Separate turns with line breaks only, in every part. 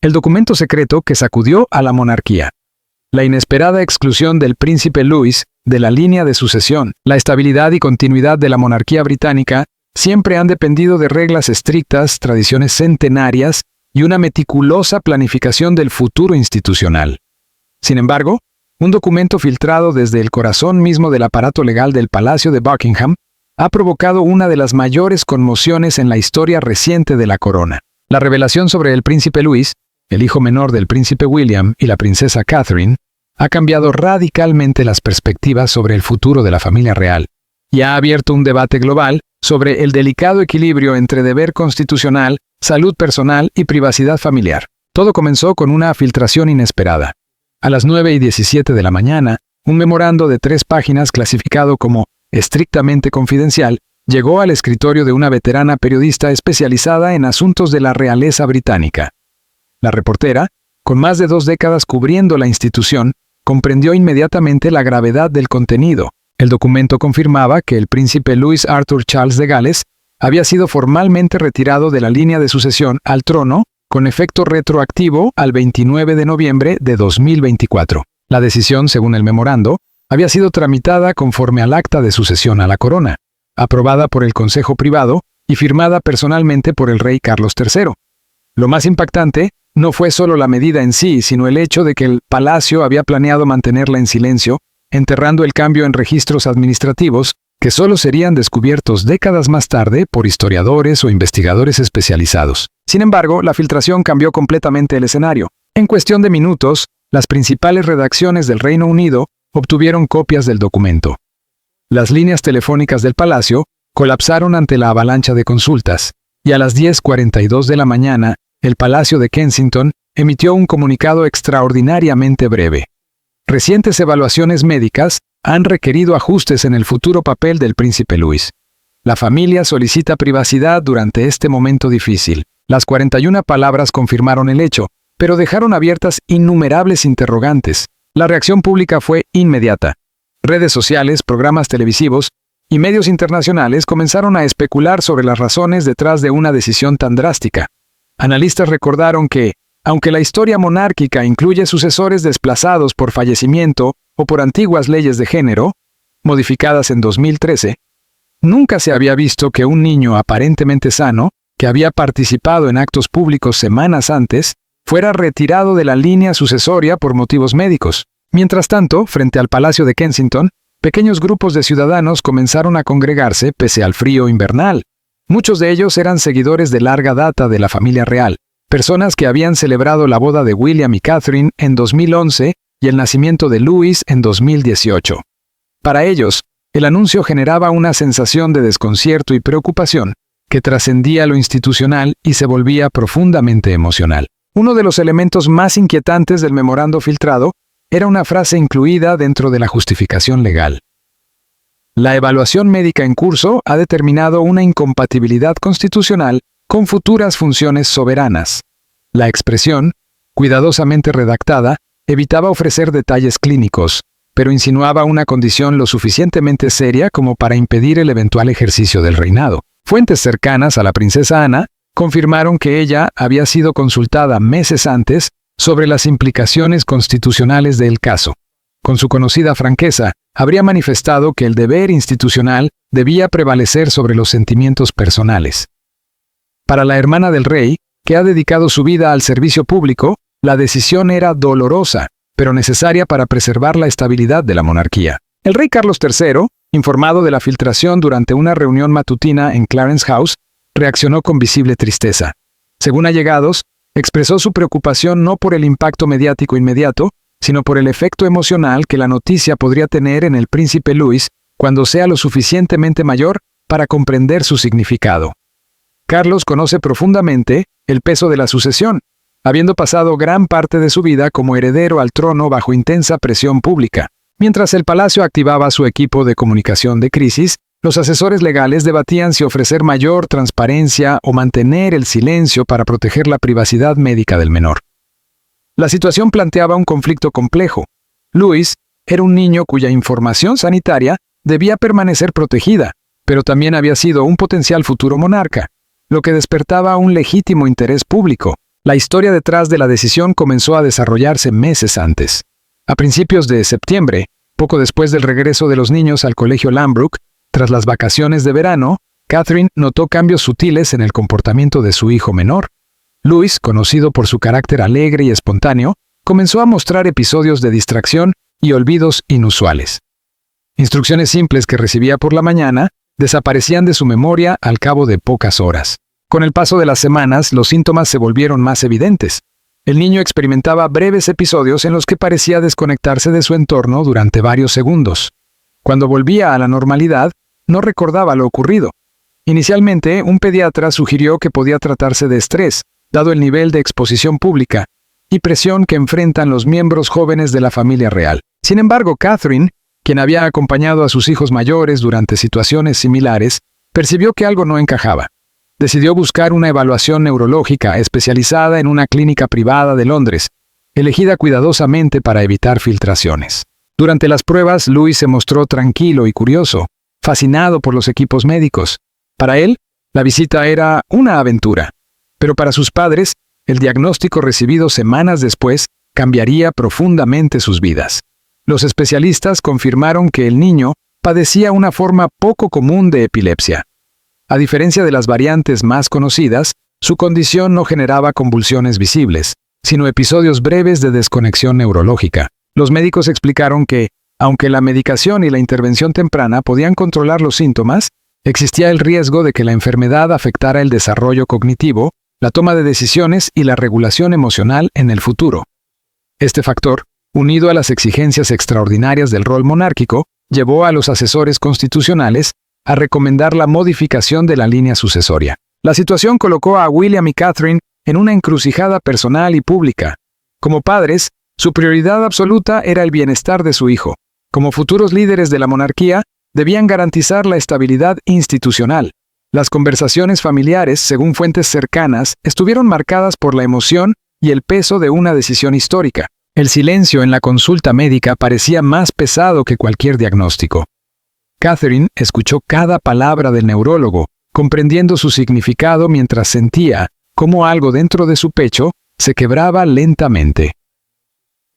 el documento secreto que sacudió a la monarquía. La inesperada exclusión del príncipe Louis de la línea de sucesión, la estabilidad y continuidad de la monarquía británica siempre han dependido de reglas estrictas, tradiciones centenarias y una meticulosa planificación del futuro institucional. Sin embargo, un documento filtrado desde el corazón mismo del aparato legal del Palacio de Buckingham ha provocado una de las mayores conmociones en la historia reciente de la corona. La revelación sobre el príncipe Louis, el hijo menor del príncipe William y la princesa Catherine, ha cambiado radicalmente las perspectivas sobre el futuro de la familia real y ha abierto un debate global sobre el delicado equilibrio entre deber constitucional, salud personal y privacidad familiar. Todo comenzó con una filtración inesperada. A las 9:17 de la mañana, un memorando de 3 páginas clasificado como estrictamente confidencial llegó al escritorio de una veterana periodista especializada en asuntos de la realeza británica. La reportera, con más de 2 décadas cubriendo la institución, comprendió inmediatamente la gravedad del contenido. El documento confirmaba que el príncipe Louis Arthur Charles de Gales había sido formalmente retirado de la línea de sucesión al trono con efecto retroactivo al 29 de noviembre de 2024. La decisión, según el memorando, había sido tramitada conforme al acta de sucesión a la corona, aprobada por el Consejo Privado y firmada personalmente por el rey Carlos III. Lo más impactante no fue solo la medida en sí, sino el hecho de que el palacio había planeado mantenerla en silencio, enterrando el cambio en registros administrativos que solo serían descubiertos décadas más tarde por historiadores o investigadores especializados. Sin embargo, la filtración cambió completamente el escenario. En cuestión de minutos, las principales redacciones del Reino Unido obtuvieron copias del documento. Las líneas telefónicas del palacio colapsaron ante la avalancha de consultas, y a las 10:42 de la mañana, el Palacio de Kensington emitió un comunicado extraordinariamente breve. Recientes evaluaciones médicas han requerido ajustes en el futuro papel del príncipe Louis. La familia solicita privacidad durante este momento difícil. Las 41 palabras confirmaron el hecho, pero dejaron abiertas innumerables interrogantes. La reacción pública fue inmediata. Redes sociales, programas televisivos y medios internacionales comenzaron a especular sobre las razones detrás de una decisión tan drástica. Analistas recordaron que, aunque la historia monárquica incluye sucesores desplazados por fallecimiento o por antiguas leyes de género, modificadas en 2013, nunca se había visto que un niño aparentemente sano, que había participado en actos públicos semanas antes, fuera retirado de la línea sucesoria por motivos médicos. Mientras tanto, frente al Palacio de Kensington, pequeños grupos de ciudadanos comenzaron a congregarse pese al frío invernal. Muchos de ellos eran seguidores de larga data de la familia real, personas que habían celebrado la boda de William y Catherine en 2011 y el nacimiento de Louis en 2018. Para ellos, el anuncio generaba una sensación de desconcierto y preocupación que trascendía lo institucional y se volvía profundamente emocional. Uno de los elementos más inquietantes del memorando filtrado era una frase incluida dentro de la justificación legal. La evaluación médica en curso ha determinado una incompatibilidad constitucional con futuras funciones soberanas. La expresión, cuidadosamente redactada, evitaba ofrecer detalles clínicos, pero insinuaba una condición lo suficientemente seria como para impedir el eventual ejercicio del reinado. Fuentes cercanas a la princesa Ana confirmaron que ella había sido consultada meses antes sobre las implicaciones constitucionales del caso. Con su conocida franqueza, habría manifestado que el deber institucional debía prevalecer sobre los sentimientos personales. Para la hermana del rey, que ha dedicado su vida al servicio público, la decisión era dolorosa, pero necesaria para preservar la estabilidad de la monarquía. El rey Carlos III, informado de la filtración durante una reunión matutina en Clarence House, reaccionó con visible tristeza. Según allegados, expresó su preocupación no por el impacto mediático inmediato, sino por el efecto emocional que la noticia podría tener en el príncipe Louis cuando sea lo suficientemente mayor para comprender su significado. Carlos conoce profundamente el peso de la sucesión, habiendo pasado gran parte de su vida como heredero al trono bajo intensa presión pública. Mientras el palacio activaba su equipo de comunicación de crisis, los asesores legales debatían si ofrecer mayor transparencia o mantener el silencio para proteger la privacidad médica del menor. La situación planteaba un conflicto complejo. Louis era un niño cuya información sanitaria debía permanecer protegida, pero también había sido un potencial futuro monarca, lo que despertaba un legítimo interés público. La historia detrás de la decisión comenzó a desarrollarse meses antes. A principios de septiembre, poco después del regreso de los niños al colegio Lambrook, tras las vacaciones de verano, Catherine notó cambios sutiles en el comportamiento de su hijo menor. Louis, conocido por su carácter alegre y espontáneo, comenzó a mostrar episodios de distracción y olvidos inusuales. Instrucciones simples que recibía por la mañana desaparecían de su memoria al cabo de pocas horas. Con el paso de las semanas, los síntomas se volvieron más evidentes. El niño experimentaba breves episodios en los que parecía desconectarse de su entorno durante varios segundos. Cuando volvía a la normalidad, no recordaba lo ocurrido. Inicialmente, un pediatra sugirió que podía tratarse de estrés, dado el nivel de exposición pública y presión que enfrentan los miembros jóvenes de la familia real. Sin embargo, Catherine, quien había acompañado a sus hijos mayores durante situaciones similares, percibió que algo no encajaba. Decidió buscar una evaluación neurológica especializada en una clínica privada de Londres, elegida cuidadosamente para evitar filtraciones. Durante las pruebas, Louis se mostró tranquilo y curioso, fascinado por los equipos médicos. Para él, la visita era una aventura, pero para sus padres, el diagnóstico recibido semanas después cambiaría profundamente sus vidas. Los especialistas confirmaron que el niño padecía una forma poco común de epilepsia. A diferencia de las variantes más conocidas, su condición no generaba convulsiones visibles, sino episodios breves de desconexión neurológica. Los médicos explicaron que, aunque la medicación y la intervención temprana podían controlar los síntomas, existía el riesgo de que la enfermedad afectara el desarrollo cognitivo, la toma de decisiones y la regulación emocional en el futuro. Este factor, unido a las exigencias extraordinarias del rol monárquico, llevó a los asesores constitucionales a recomendar la modificación de la línea sucesoria. La situación colocó a William y Catherine en una encrucijada personal y pública. Como padres, su prioridad absoluta era el bienestar de su hijo. Como futuros líderes de la monarquía, debían garantizar la estabilidad institucional. Las conversaciones familiares, según fuentes cercanas, estuvieron marcadas por la emoción y el peso de una decisión histórica. El silencio en la consulta médica parecía más pesado que cualquier diagnóstico. Catherine escuchó cada palabra del neurólogo, comprendiendo su significado mientras sentía cómo algo dentro de su pecho se quebraba lentamente.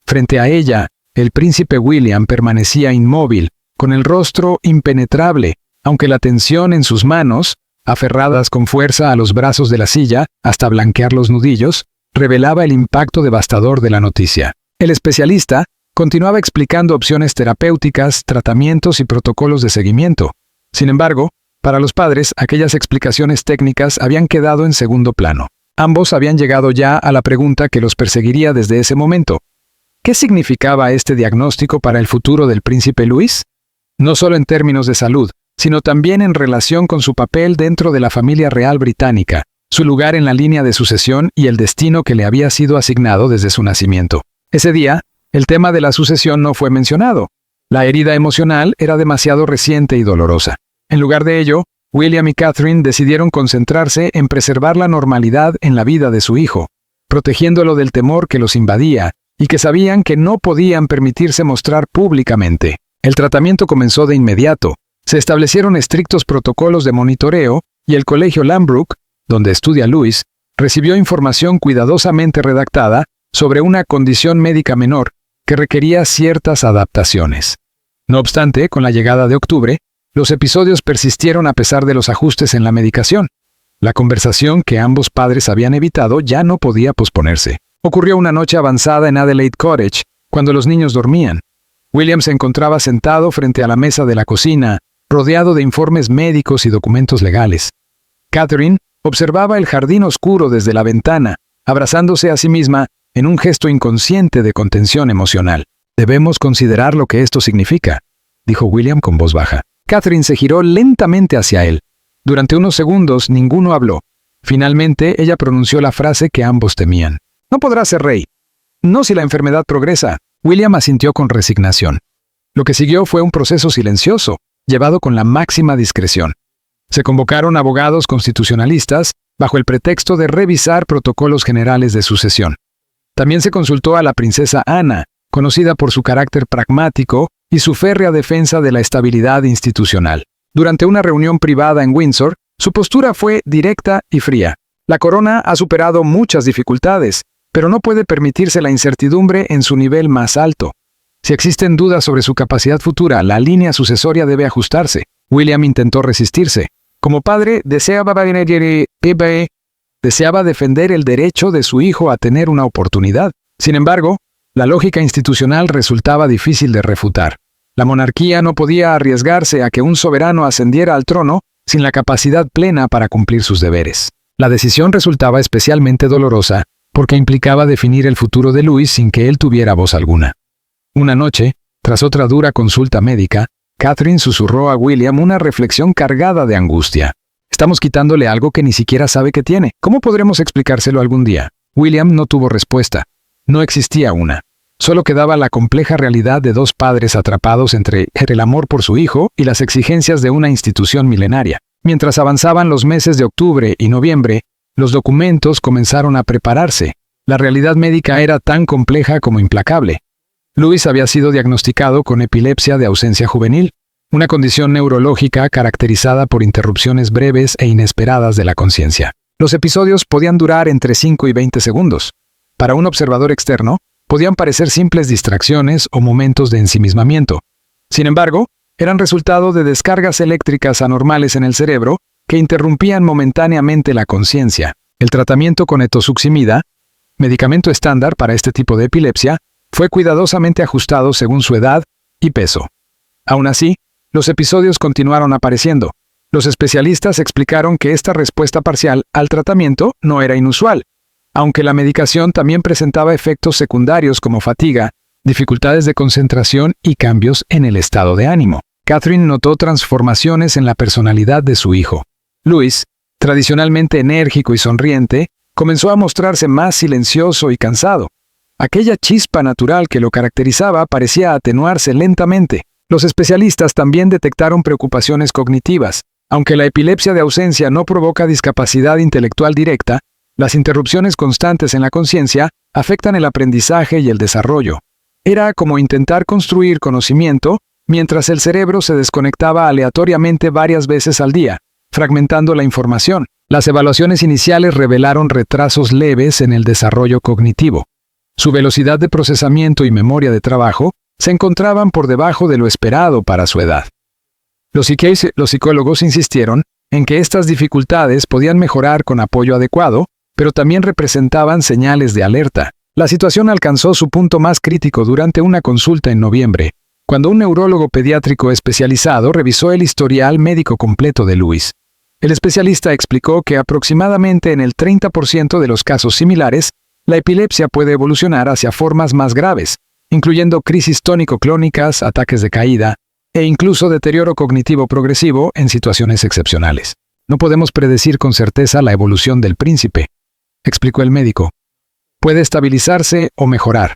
Frente a ella, el príncipe William permanecía inmóvil, con el rostro impenetrable, aunque la tensión en sus manos, aferradas con fuerza a los brazos de la silla hasta blanquear los nudillos, revelaba el impacto devastador de la noticia. El especialista continuaba explicando opciones terapéuticas, tratamientos y protocolos de seguimiento. Sin embargo, para los padres, aquellas explicaciones técnicas habían quedado en segundo plano. Ambos habían llegado ya a la pregunta que los perseguiría desde ese momento. ¿Qué significaba este diagnóstico para el futuro del príncipe Louis? No solo en términos de salud, sino también en relación con su papel dentro de la familia real británica, su lugar en la línea de sucesión y el destino que le había sido asignado desde su nacimiento. Ese día, el tema de la sucesión no fue mencionado. La herida emocional era demasiado reciente y dolorosa. En lugar de ello, William y Catherine decidieron concentrarse en preservar la normalidad en la vida de su hijo, protegiéndolo del temor que los invadía y que sabían que no podían permitirse mostrar públicamente. El tratamiento comenzó de inmediato. Se establecieron estrictos protocolos de monitoreo y el colegio Lambrook, donde estudia Louis, recibió información cuidadosamente redactada sobre una condición médica menor que requería ciertas adaptaciones. No obstante, con la llegada de octubre, los episodios persistieron a pesar de los ajustes en la medicación. La conversación que ambos padres habían evitado ya no podía posponerse. Ocurrió una noche avanzada en Adelaide Cottage, cuando los niños dormían. William se encontraba sentado frente a la mesa de la cocina, rodeado de informes médicos y documentos legales. Catherine observaba el jardín oscuro desde la ventana, abrazándose a sí misma en un gesto inconsciente de contención emocional. «Debemos considerar lo que esto significa», dijo William con voz baja. Catherine se giró lentamente hacia él. Durante unos segundos ninguno habló. Finalmente ella pronunció la frase que ambos temían. «No podrá ser rey. No si la enfermedad progresa». William asintió con resignación. Lo que siguió fue un proceso silencioso, llevado con la máxima discreción. Se convocaron abogados constitucionalistas bajo el pretexto de revisar protocolos generales de sucesión. También se consultó a la princesa Ana, conocida por su carácter pragmático y su férrea defensa de la estabilidad institucional. Durante una reunión privada en Windsor, su postura fue directa y fría. La corona ha superado muchas dificultades, pero no puede permitirse la incertidumbre en su nivel más alto. Si existen dudas sobre su capacidad futura, la línea sucesoria debe ajustarse. William intentó resistirse. Como padre, deseaba defender el derecho de su hijo a tener una oportunidad. Sin embargo, la lógica institucional resultaba difícil de refutar. La monarquía no podía arriesgarse a que un soberano ascendiera al trono sin la capacidad plena para cumplir sus deberes. La decisión resultaba especialmente dolorosa porque implicaba definir el futuro de Louis sin que él tuviera voz alguna. Una noche, tras otra dura consulta médica, Catherine susurró a William una reflexión cargada de angustia. Estamos quitándole algo que ni siquiera sabe que tiene. ¿Cómo podremos explicárselo algún día? William no tuvo respuesta. No existía una. Solo quedaba la compleja realidad de dos padres atrapados entre el amor por su hijo y las exigencias de una institución milenaria. Mientras avanzaban los meses de octubre y noviembre, los documentos comenzaron a prepararse. La realidad médica era tan compleja como implacable. Louis había sido diagnosticado con epilepsia de ausencia juvenil, una condición neurológica caracterizada por interrupciones breves e inesperadas de la conciencia. Los episodios podían durar entre 5 y 20 segundos. Para un observador externo, podían parecer simples distracciones o momentos de ensimismamiento. Sin embargo, eran resultado de descargas eléctricas anormales en el cerebro que interrumpían momentáneamente la conciencia. El tratamiento con etosuximida, medicamento estándar para este tipo de epilepsia, fue cuidadosamente ajustado según su edad y peso. Aún así, los episodios continuaron apareciendo. Los especialistas explicaron que esta respuesta parcial al tratamiento no era inusual, aunque la medicación también presentaba efectos secundarios como fatiga, dificultades de concentración y cambios en el estado de ánimo. Catherine notó transformaciones en la personalidad de su hijo. Louis, tradicionalmente enérgico y sonriente, comenzó a mostrarse más silencioso y cansado. Aquella chispa natural que lo caracterizaba parecía atenuarse lentamente. Los especialistas también detectaron preocupaciones cognitivas. Aunque la epilepsia de ausencia no provoca discapacidad intelectual directa, las interrupciones constantes en la conciencia afectan el aprendizaje y el desarrollo. Era como intentar construir conocimiento mientras el cerebro se desconectaba aleatoriamente varias veces al día, fragmentando la información. Las evaluaciones iniciales revelaron retrasos leves en el desarrollo cognitivo. Su velocidad de procesamiento y memoria de trabajo se encontraban por debajo de lo esperado para su edad. Los psicólogos insistieron en que estas dificultades podían mejorar con apoyo adecuado, pero también representaban señales de alerta. La situación alcanzó su punto más crítico durante una consulta en noviembre, cuando un neurólogo pediátrico especializado revisó el historial médico completo de Louis. El especialista explicó que aproximadamente en el 30% de los casos similares, la epilepsia puede evolucionar hacia formas más graves, incluyendo crisis tónico-clónicas, ataques de caída e incluso deterioro cognitivo progresivo en situaciones excepcionales. No podemos predecir con certeza la evolución del príncipe, explicó el médico. Puede estabilizarse o mejorar,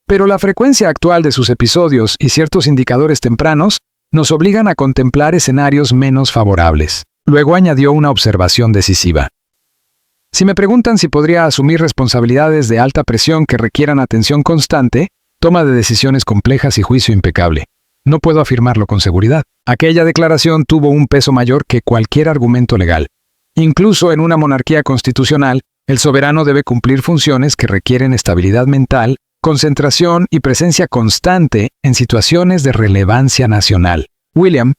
pero la frecuencia actual de sus episodios y ciertos indicadores tempranos nos obligan a contemplar escenarios menos favorables. Luego añadió una observación decisiva. Si me preguntan si podría asumir responsabilidades de alta presión que requieran atención constante, toma de decisiones complejas y juicio impecable, no puedo afirmarlo con seguridad. Aquella declaración tuvo un peso mayor que cualquier argumento legal. Incluso en una monarquía constitucional, el soberano debe cumplir funciones que requieren estabilidad mental, concentración y presencia constante en situaciones de relevancia nacional. William,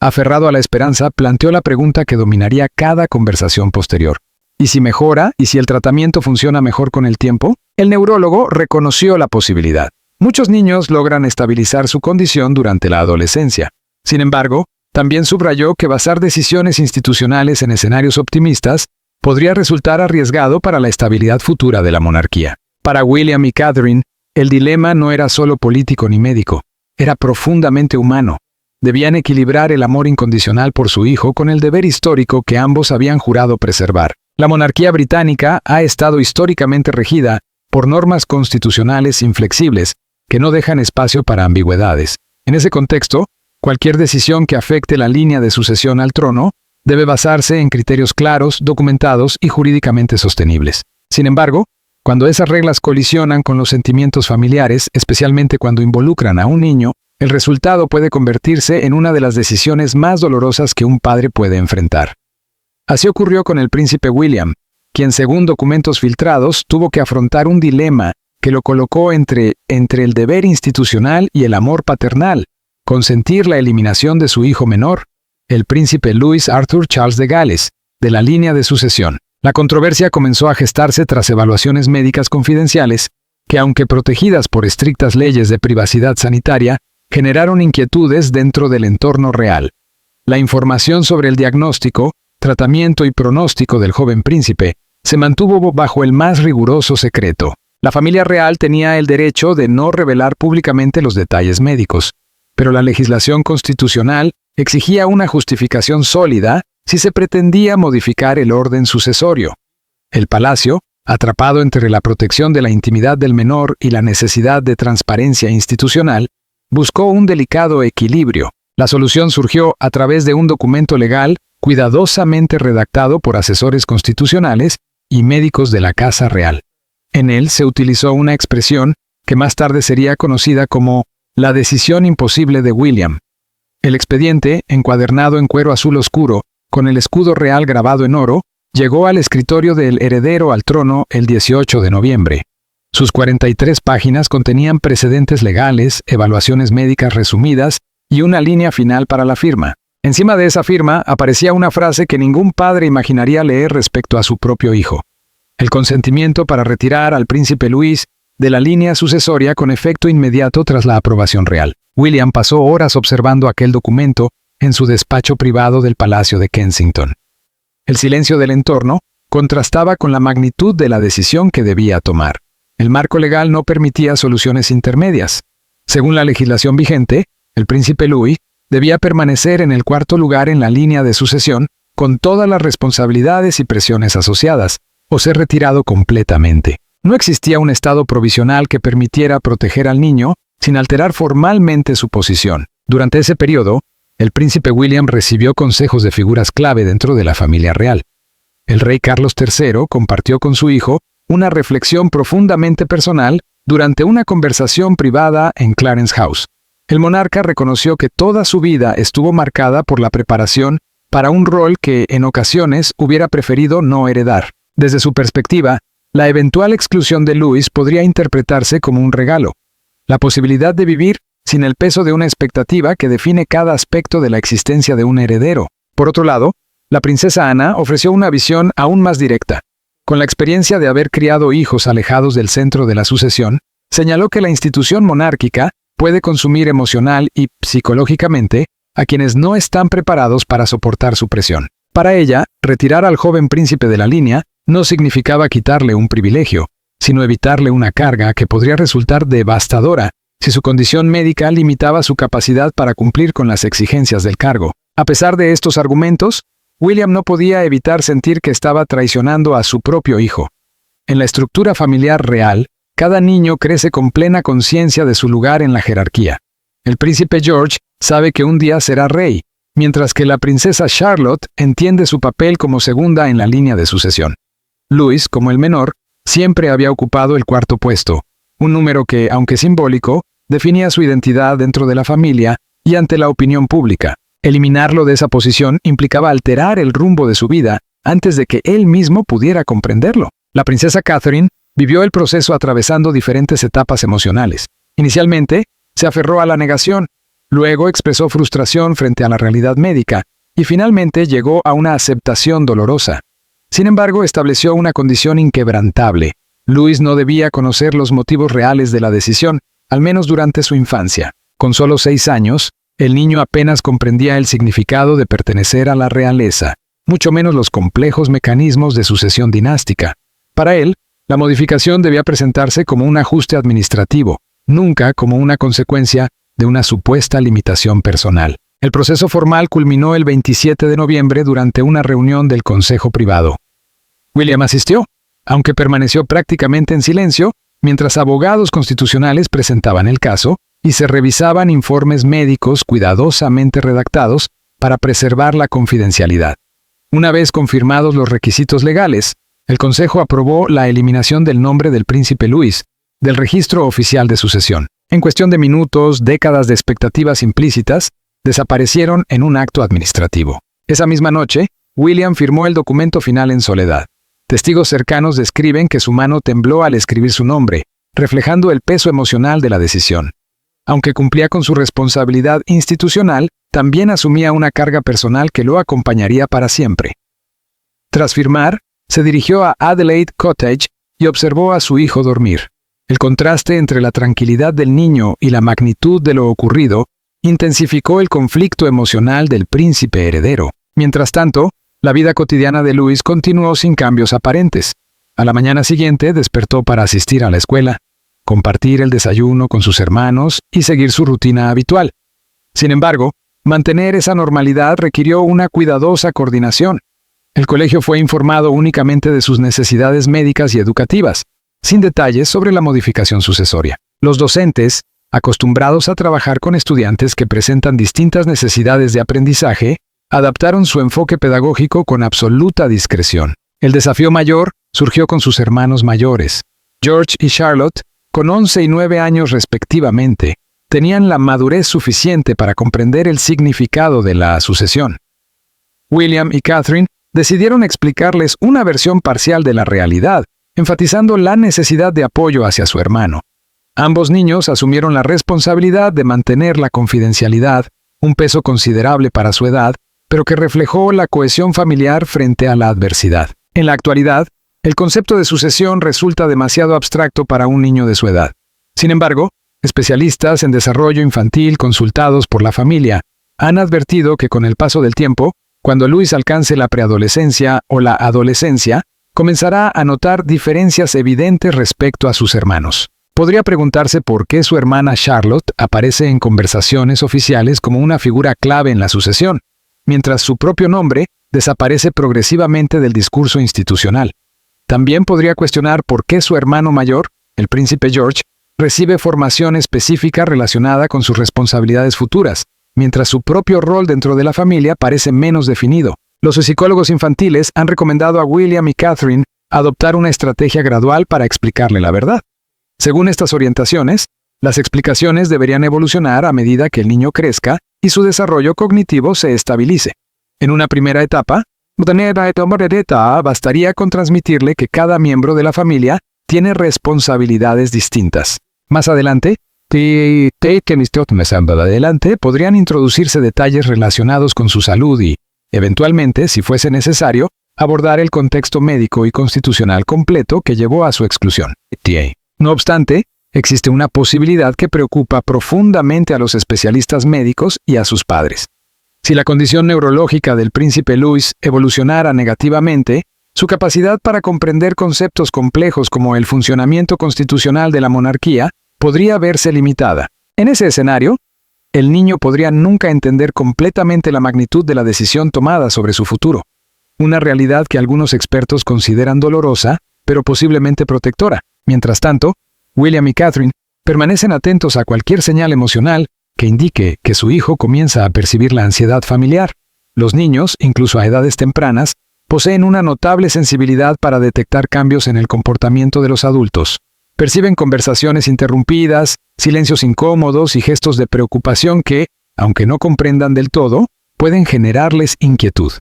aferrado a la esperanza, planteó la pregunta que dominaría cada conversación posterior. ¿Y si mejora? ¿Y si el tratamiento funciona mejor con el tiempo? El neurólogo reconoció la posibilidad. Muchos niños logran estabilizar su condición durante la adolescencia. Sin embargo, también subrayó que basar decisiones institucionales en escenarios optimistas podría resultar arriesgado para la estabilidad futura de la monarquía. Para William y Catherine, el dilema no era solo político ni médico, era profundamente humano. Debían equilibrar el amor incondicional por su hijo con el deber histórico que ambos habían jurado preservar. La monarquía británica ha estado históricamente regida por normas constitucionales inflexibles que no dejan espacio para ambigüedades. En ese contexto, cualquier decisión que afecte la línea de sucesión al trono debe basarse en criterios claros, documentados y jurídicamente sostenibles. Sin embargo, cuando esas reglas colisionan con los sentimientos familiares, especialmente cuando involucran a un niño, el resultado puede convertirse en una de las decisiones más dolorosas que un padre puede enfrentar. Así ocurrió con el príncipe William, quien, según documentos filtrados, tuvo que afrontar un dilema que lo colocó entre el deber institucional y el amor paternal: consentir la eliminación de su hijo menor, el príncipe Louis Arthur Charles de Gales, de la línea de sucesión. La controversia comenzó a gestarse tras evaluaciones médicas confidenciales que, aunque protegidas por estrictas leyes de privacidad sanitaria, generaron inquietudes dentro del entorno real. La información sobre el diagnóstico, tratamiento y pronóstico del joven príncipe se mantuvo bajo el más riguroso secreto. La familia real tenía el derecho de no revelar públicamente los detalles médicos, pero la legislación constitucional exigía una justificación sólida si se pretendía modificar el orden sucesorio. El palacio, atrapado entre la protección de la intimidad del menor y la necesidad de transparencia institucional, buscó un delicado equilibrio. La solución surgió a través de un documento legal cuidadosamente redactado por asesores constitucionales y médicos de la Casa Real. En él se utilizó una expresión que más tarde sería conocida como la decisión imposible de William. El expediente, encuadernado en cuero azul oscuro, con el escudo real grabado en oro, llegó al escritorio del heredero al trono el 18 de noviembre. Sus 43 páginas contenían precedentes legales, evaluaciones médicas resumidas y una línea final para la firma. Encima de esa firma aparecía una frase que ningún padre imaginaría leer respecto a su propio hijo: el consentimiento para retirar al príncipe Luis de la línea sucesoria con efecto inmediato tras la aprobación real. William pasó horas observando aquel documento en su despacho privado del Palacio de Kensington. El silencio del entorno contrastaba con la magnitud de la decisión que debía tomar. El marco legal no permitía soluciones intermedias. Según la legislación vigente, el príncipe Louis debía permanecer en el cuarto lugar en la línea de sucesión con todas las responsabilidades y presiones asociadas, o ser retirado completamente. No existía un estado provisional que permitiera proteger al niño sin alterar formalmente su posición. Durante ese periodo, el príncipe William recibió consejos de figuras clave dentro de la familia real. El rey Carlos III compartió con su hijo una reflexión profundamente personal durante una conversación privada en Clarence House. El monarca reconoció que toda su vida estuvo marcada por la preparación para un rol que, en ocasiones, hubiera preferido no heredar. Desde su perspectiva, la eventual exclusión de Louis podría interpretarse como un regalo: la posibilidad de vivir sin el peso de una expectativa que define cada aspecto de la existencia de un heredero. Por otro lado, la princesa Ana ofreció una visión aún más directa. Con la experiencia de haber criado hijos alejados del centro de la sucesión, señaló que la institución monárquica puede consumir emocional y psicológicamente a quienes no están preparados para soportar su presión. Para ella, retirar al joven príncipe de la línea no significaba quitarle un privilegio, sino evitarle una carga que podría resultar devastadora si su condición médica limitaba su capacidad para cumplir con las exigencias del cargo. A pesar de estos argumentos, William no podía evitar sentir que estaba traicionando a su propio hijo. En la estructura familiar real, cada niño crece con plena conciencia de su lugar en la jerarquía. El príncipe George sabe que un día será rey, mientras que la princesa Charlotte entiende su papel como segunda en la línea de sucesión. Louis, como el menor, siempre había ocupado el cuarto puesto, un número que, aunque simbólico, definía su identidad dentro de la familia y ante la opinión pública. Eliminarlo de esa posición implicaba alterar el rumbo de su vida antes de que él mismo pudiera comprenderlo. La princesa Catherine vivió el proceso atravesando diferentes etapas emocionales. Inicialmente, se aferró a la negación, luego expresó frustración frente a la realidad médica y finalmente llegó a una aceptación dolorosa. Sin embargo, estableció una condición inquebrantable: Louis no debía conocer los motivos reales de la decisión, al menos durante su infancia. Con solo 6 años, el niño apenas comprendía el significado de pertenecer a la realeza, mucho menos los complejos mecanismos de sucesión dinástica. Para él, la modificación debía presentarse como un ajuste administrativo, nunca como una consecuencia de una supuesta limitación personal. El proceso formal culminó el 27 de noviembre durante una reunión del Consejo Privado. William asistió, aunque permaneció prácticamente en silencio, mientras abogados constitucionales presentaban el caso y se revisaban informes médicos cuidadosamente redactados para preservar la confidencialidad. Una vez confirmados los requisitos legales, el Consejo aprobó la eliminación del nombre del príncipe Louis del registro oficial de sucesión. En cuestión de minutos, décadas de expectativas implícitas desaparecieron en un acto administrativo. Esa misma noche, William firmó el documento final en soledad. Testigos cercanos describen que su mano tembló al escribir su nombre, reflejando el peso emocional de la decisión. Aunque cumplía con su responsabilidad institucional, también asumía una carga personal que lo acompañaría para siempre. Tras firmar, se dirigió a Adelaide Cottage y observó a su hijo dormir. El contraste entre la tranquilidad del niño y la magnitud de lo ocurrido intensificó el conflicto emocional del príncipe heredero. Mientras tanto, la vida cotidiana de Louis continuó sin cambios aparentes. A la mañana siguiente despertó para asistir a la escuela, compartir el desayuno con sus hermanos y seguir su rutina habitual. Sin embargo, mantener esa normalidad requirió una cuidadosa coordinación. El colegio fue informado únicamente de sus necesidades médicas y educativas, sin detalles sobre la modificación sucesoria. Los docentes, acostumbrados a trabajar con estudiantes que presentan distintas necesidades de aprendizaje, adaptaron su enfoque pedagógico con absoluta discreción. El desafío mayor surgió con sus hermanos mayores. George y Charlotte, con 11 y 9 años respectivamente, tenían la madurez suficiente para comprender el significado de la sucesión. William y Catherine decidieron explicarles una versión parcial de la realidad, enfatizando la necesidad de apoyo hacia su hermano. Ambos niños asumieron la responsabilidad de mantener la confidencialidad, un peso considerable para su edad, pero que reflejó la cohesión familiar frente a la adversidad. En la actualidad, el concepto de sucesión resulta demasiado abstracto para un niño de su edad. Sin embargo, especialistas en desarrollo infantil consultados por la familia han advertido que con el paso del tiempo, cuando Louis alcance la preadolescencia o la adolescencia, comenzará a notar diferencias evidentes respecto a sus hermanos. Podría preguntarse por qué su hermana Charlotte aparece en conversaciones oficiales como una figura clave en la sucesión, mientras su propio nombre desaparece progresivamente del discurso institucional. También podría cuestionar por qué su hermano mayor, el príncipe George, recibe formación específica relacionada con sus responsabilidades futuras, mientras su propio rol dentro de la familia parece menos definido. Los psicólogos infantiles han recomendado a William y Catherine adoptar una estrategia gradual para explicarle la verdad. Según estas orientaciones, las explicaciones deberían evolucionar a medida que el niño crezca y su desarrollo cognitivo se estabilice. En una primera etapa, bastaría con transmitirle que cada miembro de la familia tiene responsabilidades distintas. Más adelante, podrían introducirse detalles relacionados con su salud y, eventualmente, si fuese necesario, abordar el contexto médico y constitucional completo que llevó a su exclusión. No obstante, existe una posibilidad que preocupa profundamente a los especialistas médicos y a sus padres. Si la condición neurológica del príncipe Louis evolucionara negativamente, su capacidad para comprender conceptos complejos como el funcionamiento constitucional de la monarquía podría verse limitada. En ese escenario, el niño podría nunca entender completamente la magnitud de la decisión tomada sobre su futuro, una realidad que algunos expertos consideran dolorosa, pero posiblemente protectora. Mientras tanto, William y Catherine permanecen atentos a cualquier señal emocional que indique que su hijo comienza a percibir la ansiedad familiar. Los niños, incluso a edades tempranas, poseen una notable sensibilidad para detectar cambios en el comportamiento de los adultos. Perciben conversaciones interrumpidas, silencios incómodos y gestos de preocupación que, aunque no comprendan del todo, pueden generarles inquietud.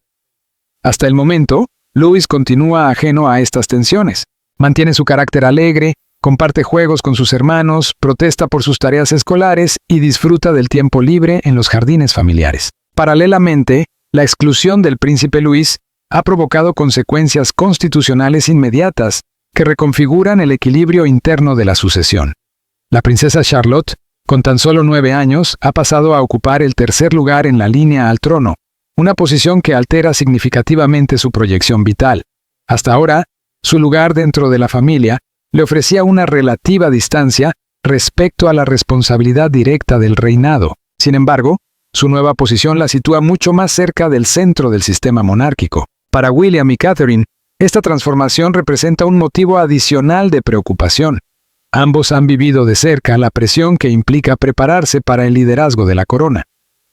Hasta el momento, Louis continúa ajeno a estas tensiones. Mantiene su carácter alegre, comparte juegos con sus hermanos, protesta por sus tareas escolares y disfruta del tiempo libre en los jardines familiares. Paralelamente, la exclusión del príncipe Louis ha provocado consecuencias constitucionales inmediatas que reconfiguran el equilibrio interno de la sucesión. La princesa Charlotte, con tan solo 9 años, ha pasado a ocupar el tercer lugar en la línea al trono, una posición que altera significativamente su proyección vital. Hasta ahora, su lugar dentro de la familia le ofrecía una relativa distancia respecto a la responsabilidad directa del reinado. Sin embargo, su nueva posición la sitúa mucho más cerca del centro del sistema monárquico. Para William y Catherine, esta transformación representa un motivo adicional de preocupación. Ambos han vivido de cerca la presión que implica prepararse para el liderazgo de la corona.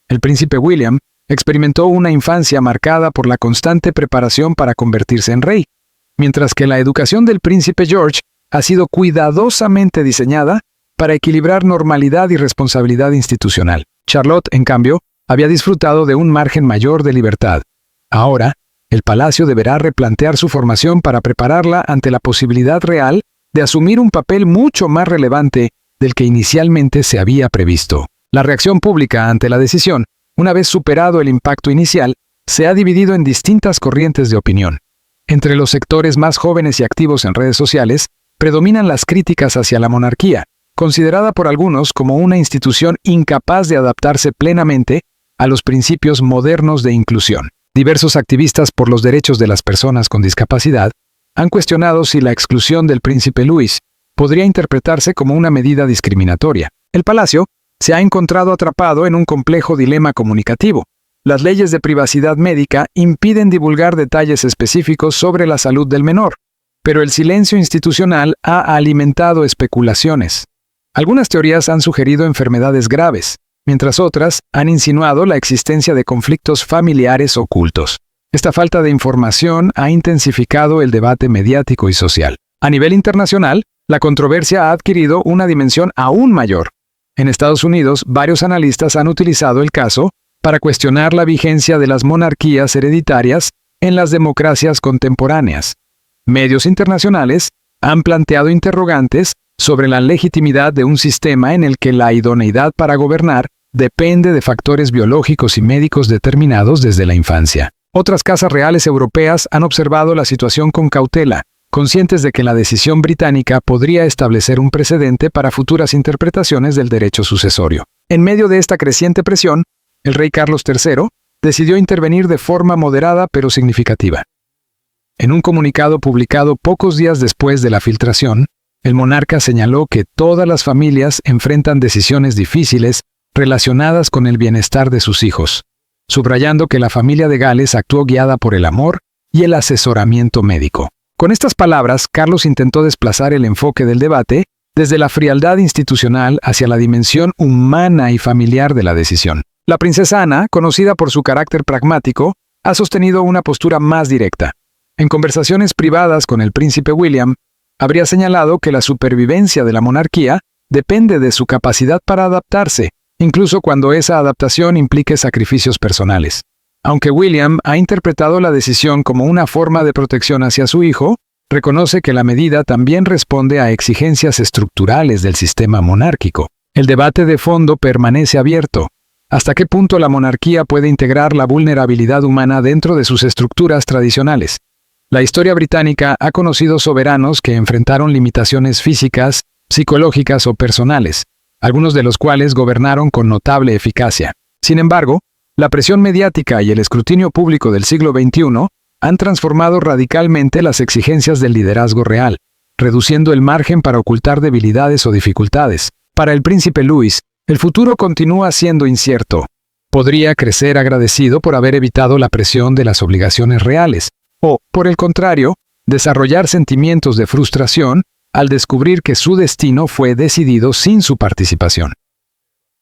El príncipe William experimentó una infancia marcada por la constante preparación para convertirse en rey, mientras que la educación del príncipe George ha sido cuidadosamente diseñada para equilibrar normalidad y responsabilidad institucional. Charlotte, en cambio, había disfrutado de un margen mayor de libertad. Ahora, el palacio deberá replantear su formación para prepararla ante la posibilidad real de asumir un papel mucho más relevante del que inicialmente se había previsto. La reacción pública ante la decisión, una vez superado el impacto inicial, se ha dividido en distintas corrientes de opinión. Entre los sectores más jóvenes y activos en redes sociales, predominan las críticas hacia la monarquía, considerada por algunos como una institución incapaz de adaptarse plenamente a los principios modernos de inclusión. Diversos activistas por los derechos de las personas con discapacidad han cuestionado si la exclusión del príncipe Luis podría interpretarse como una medida discriminatoria. El palacio se ha encontrado atrapado en un complejo dilema comunicativo. Las leyes de privacidad médica impiden divulgar detalles específicos sobre la salud del menor, pero el silencio institucional ha alimentado especulaciones. Algunas teorías han sugerido enfermedades graves, mientras otras han insinuado la existencia de conflictos familiares ocultos. Esta falta de información ha intensificado el debate mediático y social. A nivel internacional, la controversia ha adquirido una dimensión aún mayor. En Estados Unidos, varios analistas han utilizado el caso para cuestionar la vigencia de las monarquías hereditarias en las democracias contemporáneas. Medios internacionales han planteado interrogantes sobre la legitimidad de un sistema en el que la idoneidad para gobernar depende de factores biológicos y médicos determinados desde la infancia. Otras casas reales europeas han observado la situación con cautela, conscientes de que la decisión británica podría establecer un precedente para futuras interpretaciones del derecho sucesorio. En medio de esta creciente presión, el rey Carlos III decidió intervenir de forma moderada pero significativa. En un comunicado publicado pocos días después de la filtración, el monarca señaló que todas las familias enfrentan decisiones difíciles relacionadas con el bienestar de sus hijos, subrayando que la familia de Gales actuó guiada por el amor y el asesoramiento médico. Con estas palabras, Carlos intentó desplazar el enfoque del debate desde la frialdad institucional hacia la dimensión humana y familiar de la decisión. La princesa Ana, conocida por su carácter pragmático, ha sostenido una postura más directa. En conversaciones privadas con el príncipe William, habría señalado que la supervivencia de la monarquía depende de su capacidad para adaptarse, incluso cuando esa adaptación implique sacrificios personales. Aunque William ha interpretado la decisión como una forma de protección hacia su hijo, reconoce que la medida también responde a exigencias estructurales del sistema monárquico. El debate de fondo permanece abierto. ¿Hasta qué punto la monarquía puede integrar la vulnerabilidad humana dentro de sus estructuras tradicionales? La historia británica ha conocido soberanos que enfrentaron limitaciones físicas, psicológicas o personales, algunos de los cuales gobernaron con notable eficacia. Sin embargo, la presión mediática y el escrutinio público del siglo XXI han transformado radicalmente las exigencias del liderazgo real, reduciendo el margen para ocultar debilidades o dificultades. Para el príncipe Luis, el futuro continúa siendo incierto. Podría crecer agradecido por haber evitado la presión de las obligaciones reales, o, por el contrario, desarrollar sentimientos de frustración al descubrir que su destino fue decidido sin su participación.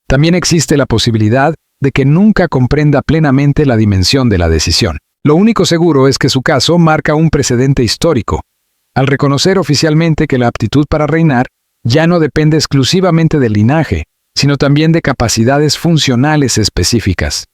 También existe la posibilidad de que nunca comprenda plenamente la dimensión de la decisión. Lo único seguro es que su caso marca un precedente histórico, al reconocer oficialmente que la aptitud para reinar ya no depende exclusivamente del linaje, sino también de capacidades funcionales específicas.